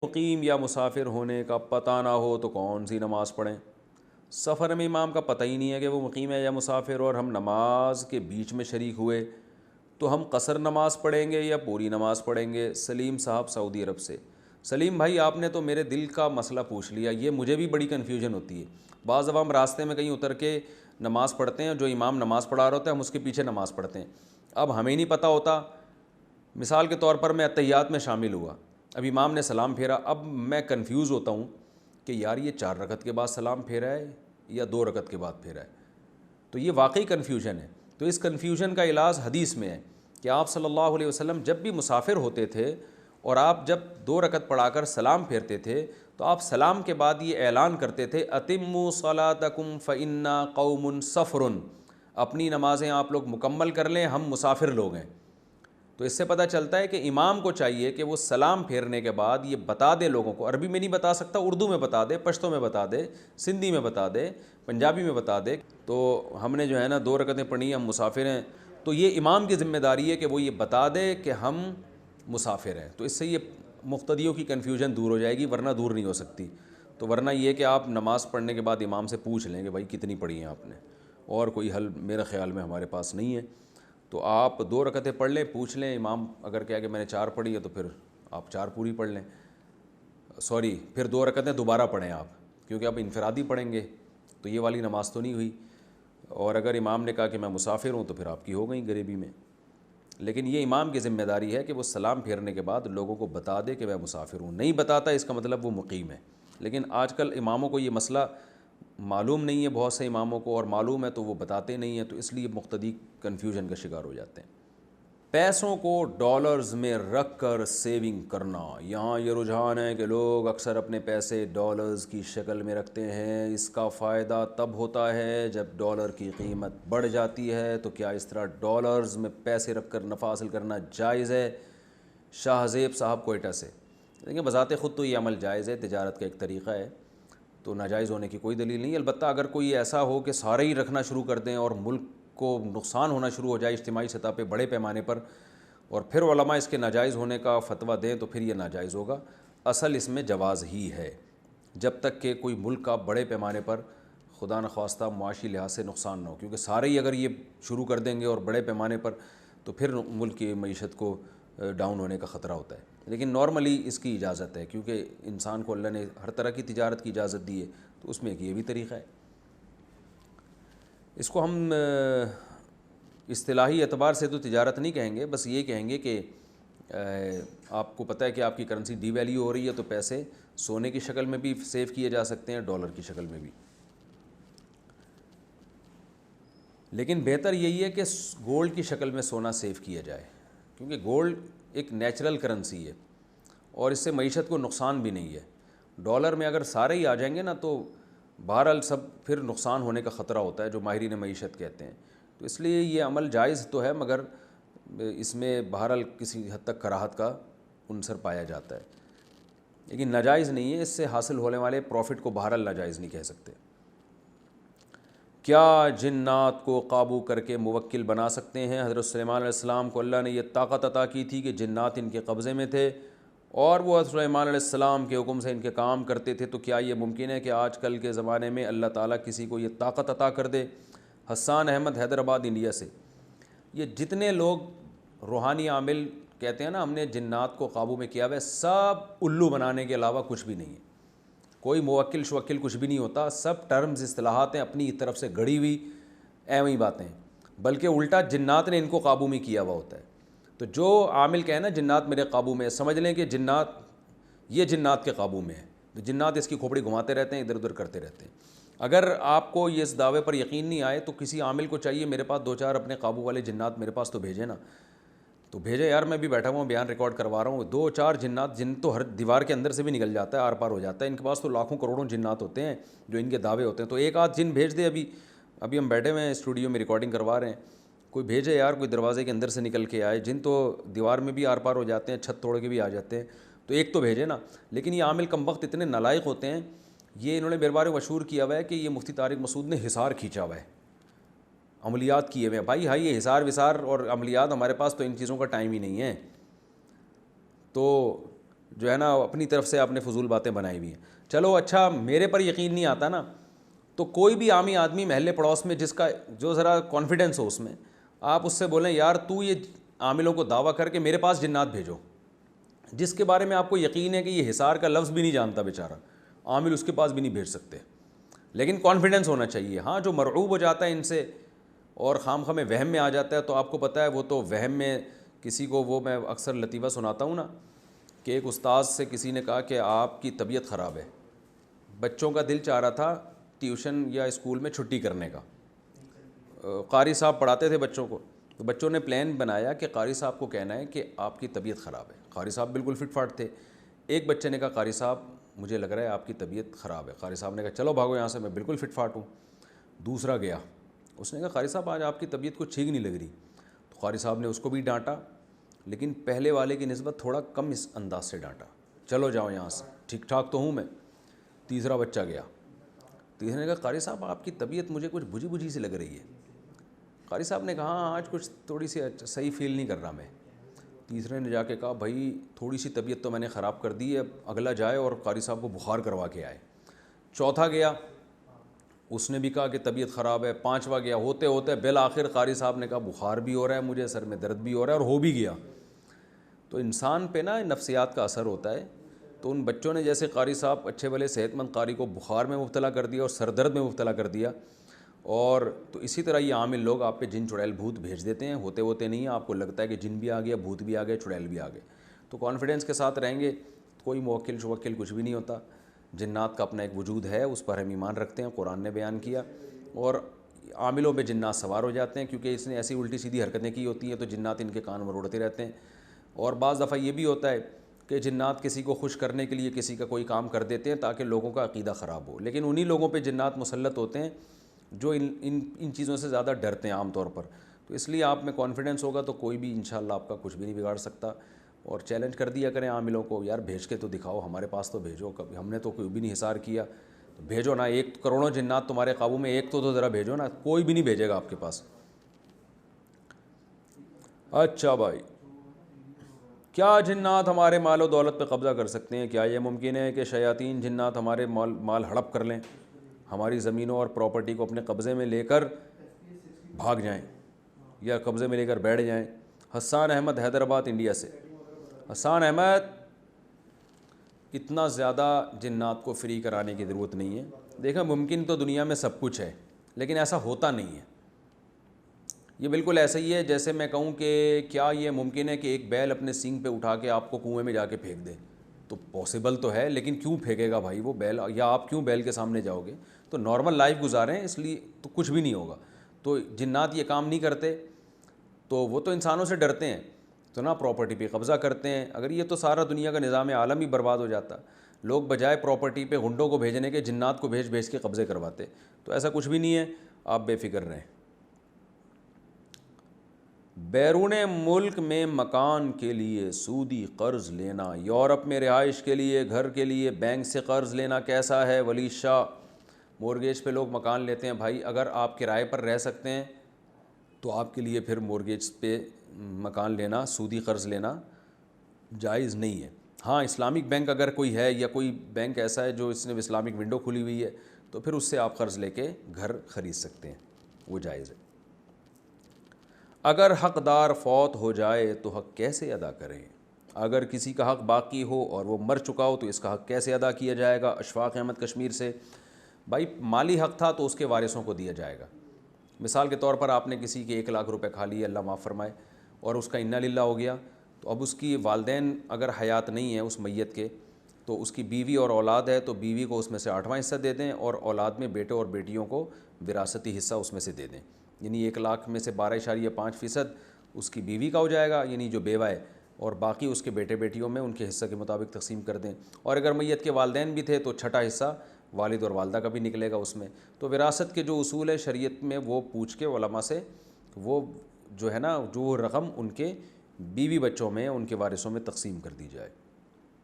مقیم یا مسافر ہونے کا پتہ نہ ہو تو کون سی نماز پڑھیں؟ سفر میں امام کا پتہ ہی نہیں ہے کہ وہ مقیم ہے یا مسافر، اور ہم نماز کے بیچ میں شریک ہوئے تو ہم قصر نماز پڑھیں گے یا پوری نماز پڑھیں گے؟ سلیم صاحب سعودی عرب سے۔ سلیم بھائی، آپ نے تو میرے دل کا مسئلہ پوچھ لیا، یہ مجھے بھی بڑی کنفیوژن ہوتی ہے۔ بعض دفعہ ہم راستے میں کہیں اتر کے نماز پڑھتے ہیں، جو امام نماز پڑھا رہا ہوتا ہے ہم اس کے پیچھے نماز پڑھتے ہیں۔ اب ہمیں نہیں پتہ ہوتا، مثال کے طور پر میں اتحیات میں شامل ہوا، اب امام نے سلام پھیرا، اب میں کنفیوز ہوتا ہوں کہ یار یہ 4 رکعت کے بعد سلام پھیرا ہے یا 2 رکعت کے بعد پھیرا ہے۔ تو یہ واقعی کنفیوژن ہے۔ تو اس کنفیوژن کا علاج حدیث میں ہے کہ آپ صلی اللہ علیہ وسلم جب بھی مسافر ہوتے تھے اور آپ جب 2 رکعت پڑھا کر سلام پھیرتے تھے تو آپ سلام کے بعد یہ اعلان کرتے تھے، اتموا صلاتکم فإنا قوم سفر، اپنی نمازیں آپ لوگ مکمل کر لیں، ہم مسافر لوگ ہیں۔ تو اس سے پتہ چلتا ہے کہ امام کو چاہیے کہ وہ سلام پھیرنے کے بعد یہ بتا دے لوگوں کو، عربی میں نہیں بتا سکتا، اردو میں بتا دے، پشتو میں بتا دے، سندھی میں بتا دے، پنجابی میں بتا دے۔ تو ہم نے جو ہے نا 2 رکعتیں پڑھی، ہم مسافر ہیں، تو یہ امام کی ذمہ داری ہے کہ وہ یہ بتا دے کہ ہم مسافر ہیں۔ تو اس سے یہ مقتدیوں کی کنفیوژن دور ہو جائے گی، ورنہ دور نہیں ہو سکتی۔ تو ورنہ یہ کہ آپ نماز پڑھنے کے بعد امام سے پوچھ لیں کہ بھائی کتنی پڑھی ہیں آپ نے، اور کوئی حل میرے خیال میں ہمارے پاس نہیں ہے۔ تو آپ 2 رکعتیں پڑھ لیں، پوچھ لیں، امام اگر کہا کہ میں نے 4 پڑھی ہے تو پھر آپ 4 پوری پڑھ لیں، پھر 2 رکعتیں دوبارہ پڑھیں آپ، کیونکہ آپ انفرادی پڑھیں گے تو یہ والی نماز تو نہیں ہوئی۔ اور اگر امام نے کہا کہ میں مسافر ہوں تو پھر آپ کی ہو گئی غریبی میں۔ لیکن یہ امام کی ذمہ داری ہے کہ وہ سلام پھیرنے کے بعد لوگوں کو بتا دے کہ میں مسافر ہوں، نہیں بتاتا اس کا مطلب وہ مقیم ہے۔ لیکن آج کل اماموں کو یہ مسئلہ معلوم نہیں ہے، بہت سے اماموں کو، اور معلوم ہے تو وہ بتاتے نہیں ہیں، تو اس لیے مقتدی کنفیوژن کا شکار ہو جاتے ہیں۔ پیسوں کو ڈالرز میں رکھ کر سیونگ کرنا، یہاں یہ رجحان ہے کہ لوگ اکثر اپنے پیسے ڈالرز کی شکل میں رکھتے ہیں۔ اس کا فائدہ تب ہوتا ہے جب ڈالر کی قیمت بڑھ جاتی ہے۔ تو کیا اس طرح ڈالرز میں پیسے رکھ کر نفع حاصل کرنا جائز ہے؟ شاہ زیب صاحب کوئٹہ سے۔ دیکھیں، بذات خود تو یہ عمل جائز ہے، تجارت کا ایک طریقہ ہے، تو ناجائز ہونے کی کوئی دلیل نہیں۔ البتہ اگر کوئی ایسا ہو کہ سارے ہی رکھنا شروع کر دیں اور ملک کو نقصان ہونا شروع ہو جائے اجتماعی سطح پہ بڑے پیمانے پر، اور پھر علماء اس کے ناجائز ہونے کا فتویٰ دیں تو پھر یہ ناجائز ہوگا۔ اصل اس میں جواز ہی ہے، جب تک کہ کوئی ملک کا بڑے پیمانے پر خدا نخواستہ معاشی لحاظ سے نقصان نہ ہو، کیونکہ سارے ہی اگر یہ شروع کر دیں گے اور بڑے پیمانے پر تو پھر ملک کی معیشت کو ڈاؤن ہونے کا خطرہ ہوتا ہے۔ لیکن نارملی اس کی اجازت ہے، کیونکہ انسان کو اللہ نے ہر طرح کی تجارت کی اجازت دی ہے، تو اس میں ایک یہ بھی طریقہ ہے۔ اس کو ہم اصطلاحی اعتبار سے تو تجارت نہیں کہیں گے، بس یہ کہیں گے کہ آپ کو پتہ ہے کہ آپ کی کرنسی ڈی ویلیو ہو رہی ہے، تو پیسے سونے کی شکل میں بھی سیو کیے جا سکتے ہیں، ڈالر کی شکل میں بھی۔ لیکن بہتر یہی ہے کہ گولڈ کی شکل میں سونا سیو کیا جائے، کیونکہ گولڈ ایک نیچرل کرنسی ہے اور اس سے معیشت کو نقصان بھی نہیں ہے۔ ڈالر میں اگر سارے ہی آ جائیں گے نا تو بہرحال سب پھر نقصان ہونے کا خطرہ ہوتا ہے، جو ماہرین معیشت کہتے ہیں۔ تو اس لیے یہ عمل جائز تو ہے، مگر اس میں بہرحال کسی حد تک کراہت کا عنصر پایا جاتا ہے، لیکن ناجائز نہیں ہے۔ اس سے حاصل ہونے والے پروفٹ کو بہرحال ناجائز نہیں کہہ سکتے۔ کیا جنات کو قابو کر کے موکل بنا سکتے ہیں؟ حضرت سلیمان علیہ السلام کو اللہ نے یہ طاقت عطا کی تھی کہ جنات ان کے قبضے میں تھے اور وہ حضرت سلیمان علیہ السلام کے حکم سے ان کے کام کرتے تھے، تو کیا یہ ممکن ہے کہ آج کل کے زمانے میں اللہ تعالیٰ کسی کو یہ طاقت عطا کر دے؟ حسان احمد حیدرآباد انڈیا سے۔ یہ جتنے لوگ روحانی عامل کہتے ہیں نا ہم نے جنات کو قابو میں کیا ہوا ہے، سب الو بنانے کے علاوہ کچھ بھی نہیں ہے، کوئی موکل شوکل کچھ بھی نہیں ہوتا، سب ٹرمز اصطلاحات ہیں اپنی طرف سے گڑی ہوئی ایویں باتیں، بلکہ الٹا جنات نے ان کو قابو میں کیا ہوا ہوتا ہے۔ تو جو عامل کہے نا جنات میرے قابو میں ہے، سمجھ لیں کہ جنات یہ جنات کے قابو میں ہے، تو جنات اس کی کھوپڑی گھماتے رہتے ہیں، ادھر ادھر کرتے رہتے ہیں۔ اگر آپ کو یہ اس دعوے پر یقین نہیں آئے تو کسی عامل کو چاہیے میرے پاس 2-4 اپنے قابو والے جنات میرے پاس تو بھیجے نا، تو بھیجے یار، میں بھی بیٹھا ہوا ہوں بیان ریکارڈ کروا رہا ہوں، 2-4 جنات، جن تو ہر دیوار کے اندر سے بھی نکل جاتا ہے، آر پار ہو جاتا ہے، ان کے پاس تو لاکھوں کروڑوں جنات ہوتے ہیں جو ان کے دعوے ہوتے ہیں، تو ایک آدھ جن بھیج دے۔ ابھی ہم بیٹھے ہوئے ہیں اسٹوڈیو میں ریکارڈنگ کروا رہے ہیں، کوئی بھیجے یار، کوئی دروازے کے اندر سے نکل کے آئے، جن تو دیوار میں بھی آر پار ہو جاتے ہیں، چھت توڑ کے بھی آ جاتے ہیں، تو ایک تو بھیجے نا۔ لیکن یہ عامل کم وقت اتنے نالائق ہوتے ہیں، یہ انہوں نے میرے بارے میں مشہور کیا ہوا ہے کہ یہ مفتی طارق مسعود نے حصار کھینچا ہوا ہے، عملیات کیے ہوئے ہیں۔ بھائی ہائی یہ حصار وصار اور عملیات، ہمارے پاس تو ان چیزوں کا ٹائم ہی نہیں ہے۔ تو جو ہے نا اپنی طرف سے آپ نے فضول باتیں بنائی ہوئی ہیں. چلو اچھا میرے پر یقین نہیں آتا نا, تو کوئی بھی عامی آدمی محلے پڑوس میں جس کا جو ذرا کانفیڈنس ہو اس میں, آپ اس سے بولیں یار تو یہ عاملوں کو دعویٰ کر کے میرے پاس جنات بھیجو, جس کے بارے میں آپ کو یقین ہے کہ یہ حصار کا لفظ بھی نہیں جانتا بیچارہ, عامل اس کے پاس بھی نہیں بھیج سکتے, لیکن کانفیڈنس ہونا چاہیے. ہاں جو مرعوب ہو جاتا ہے ان سے اور خام خواہ میں وہم میں آ جاتا ہے, تو آپ کو پتہ ہے وہ تو وہم میں کسی کو, وہ میں اکثر لطیفہ سناتا ہوں نا کہ ایک استاد سے کسی نے کہا کہ آپ کی طبیعت خراب ہے, بچوں کا دل چاہ رہا تھا ٹیوشن یا اسکول میں چھٹی کرنے کا, قاری صاحب پڑھاتے تھے بچوں کو, تو بچوں نے پلان بنایا کہ قاری صاحب کو کہنا ہے کہ آپ کی طبیعت خراب ہے. قاری صاحب بالکل فٹ فاٹ تھے. ایک بچے نے کہا قاری صاحب مجھے لگ رہا ہے آپ کی طبیعت خراب ہے. قاری صاحب نے کہا چلو بھاگو یہاں سے, میں بالکل فٹ فاٹ ہوں. دوسرا گیا, اس نے کہا قاری صاحب آج آپ کی طبیعت کچھ ٹھیک نہیں لگ رہی. تو قاری صاحب نے اس کو بھی ڈانٹا, لیکن پہلے والے کی نسبت تھوڑا کم اس انداز سے ڈانٹا, چلو جاؤ یہاں سے, ٹھیک ٹھاک تو ہوں میں. تیسرا بچہ گیا, تیسرے نے کہا قاری صاحب آپ کی طبیعت مجھے کچھ بجھی بجھی سی لگ رہی ہے. قاری صاحب نے کہا ہاں آج کچھ تھوڑی سی صحیح فیل نہیں کر رہا میں. تیسرے نے جا کے کہا بھائی تھوڑی سی طبیعت تو میں نے خراب کر دی ہے, اگلا جائے اور قاری صاحب کو بخار کروا کے آئے. چوتھا گیا, اس نے بھی کہا کہ طبیعت خراب ہے. پانچواں گیا, ہوتے ہوتے بالآخر قاری صاحب نے کہا بخار بھی ہو رہا ہے مجھے, سر میں درد بھی ہو رہا ہے, اور ہو بھی گیا. تو انسان پہ نا نفسیات کا اثر ہوتا ہے. تو ان بچوں نے جیسے قاری صاحب اچھے بھلے صحت مند قاری کو بخار میں مبتلا کر دیا اور سر درد میں مبتلا کر دیا, اور تو اسی طرح یہ عامل لوگ آپ پہ جن چڑیل بھوت بھیج دیتے ہیں, ہوتے ہوتے نہیں ہیں, آپ کو لگتا ہے کہ جن بھی آ گیا, بھوت بھی آ گئے, چڑیل بھی آ گئے. تو کانفیڈنس کے ساتھ رہیں گے, کوئی موکل شوکل کچھ بھی نہیں ہوتا. جنات کا اپنا ایک وجود ہے, اس پر ہم ایمان رکھتے ہیں, قرآن نے بیان کیا. اور عاملوں پہ جنات سوار ہو جاتے ہیں کیونکہ اس نے ایسی الٹی سیدھی حرکتیں کی ہوتی ہیں, تو جنات ان کے کان مروڑتے رہتے ہیں. اور بعض دفعہ یہ بھی ہوتا ہے کہ جنات کسی کو خوش کرنے کے لیے کسی کا کوئی کام کر دیتے ہیں تاکہ لوگوں کا عقیدہ خراب ہو, لیکن انہی لوگوں پہ جنات مسلط ہوتے ہیں جو ان چیزوں سے زیادہ ڈرتے ہیں عام طور پر. تو اس لیے آپ میں کانفیڈنس ہوگا تو کوئی بھی انشاءاللہ آپ کا کچھ بھی نہیں بگاڑ سکتا. اور چیلنج کر دیا کریں عاملوں کو, یار بھیج کے تو دکھاؤ, ہمارے پاس تو بھیجو, کبھی ہم نے تو کوئی بھی نہیں حصار کیا, تو بھیجو نا. ایک کروڑوں جنات تمہارے قابو میں, ایک تو ذرا بھیجو نا, کوئی بھی نہیں بھیجے گا آپ کے پاس. اچھا بھائی, کیا جنات ہمارے مال و دولت پہ قبضہ کر سکتے ہیں؟ کیا یہ ممکن ہے کہ شیاطین جنات ہمارے مال ہڑپ کر لیں, ہماری زمینوں اور پراپرٹی کو اپنے قبضے میں لے کر بھاگ جائیں یا قبضے میں لے کر بیٹھ جائیں؟ حسان احمد حیدرآباد انڈیا سے. حسان احمد, اتنا زیادہ جنات کو فری کرانے کی ضرورت نہیں ہے. دیکھیں ممکن تو دنیا میں سب کچھ ہے, لیکن ایسا ہوتا نہیں ہے. یہ بالکل ایسا ہی ہے جیسے میں کہوں کہ کیا یہ ممکن ہے کہ ایک بیل اپنے سینگ پہ اٹھا کے آپ کو کنویں میں جا کے پھینک دے؟ تو پاسبل تو ہے, لیکن کیوں پھینکے گا بھائی وہ بیل, یا آپ کیوں بیل کے سامنے جاؤ گے؟ تو نارمل لائف گزاریں, اس لیے تو کچھ بھی نہیں ہوگا. تو جنات یہ کام نہیں کرتے, تو وہ تو انسانوں سے ڈرتے ہیں, تو نہ پراپرٹی پہ قبضہ کرتے ہیں. اگر یہ تو سارا دنیا کا نظام عالم ہی برباد ہو جاتا. لوگ بجائے پراپرٹی پہ غنڈوں کو بھیجنے کے جنات کو بھیج کے قبضے کرواتے. تو ایسا کچھ بھی نہیں ہے, آپ بے فکر رہیں. بیرون ملک میں مکان کے لیے سودی قرض لینا, یورپ میں رہائش کے لیے, گھر کے لیے بینک سے قرض لینا کیسا ہے؟ ولی شاہ. مورگیج پہ لوگ مکان لیتے ہیں بھائی, اگر آپ کرائے پر رہ سکتے ہیں تو آپ کے لیے پھر مورگیج پہ مکان لینا, سودی قرض لینا جائز نہیں ہے. ہاں اسلامک بینک اگر کوئی ہے, یا کوئی بینک ایسا ہے جو اس نے اسلامک ونڈو کھلی ہوئی ہے, تو پھر اس سے آپ قرض لے کے گھر خرید سکتے ہیں, وہ جائز ہے. اگر حقدار فوت ہو جائے تو حق کیسے ادا کریں؟ اگر کسی کا حق باقی ہو اور وہ مر چکا ہو تو اس کا حق کیسے ادا کیا جائے گا؟ اشفاق احمد کشمیر سے. بھائی مالی حق تھا تو اس کے وارثوں کو دیا جائے گا. مثال کے طور پر آپ نے کسی کے 1,00,000 روپے کھا لیے, اللہ معاف فرمائے, اور اس کا انا للہ ہو گیا, تو اب اس کی والدین اگر حیات نہیں ہیں اس میت کے, تو اس کی بیوی اور اولاد ہے, تو بیوی کو اس میں سے 8واں حصہ دے دیں, اور اولاد میں بیٹے اور بیٹیوں کو وراثتی حصہ اس میں سے دے دیں. یعنی 1,00,000 میں سے 12.5% اس کی بیوی کا ہو جائے گا, یعنی جو بیوہ ہے, اور باقی اس کے بیٹے بیٹیوں میں ان کے حصہ کے مطابق تقسیم کر دیں. اور اگر میت کے والدین بھی تھے تو 6واں حصہ والد اور والدہ کا بھی نکلے گا اس میں. تو وراثت کے جو اصول ہے شریعت میں, وہ پوچھ کے علماء سے, وہ جو ہے نا جو رقم ان کے بیوی بچوں میں, ان کے وارثوں میں تقسیم کر دی جائے.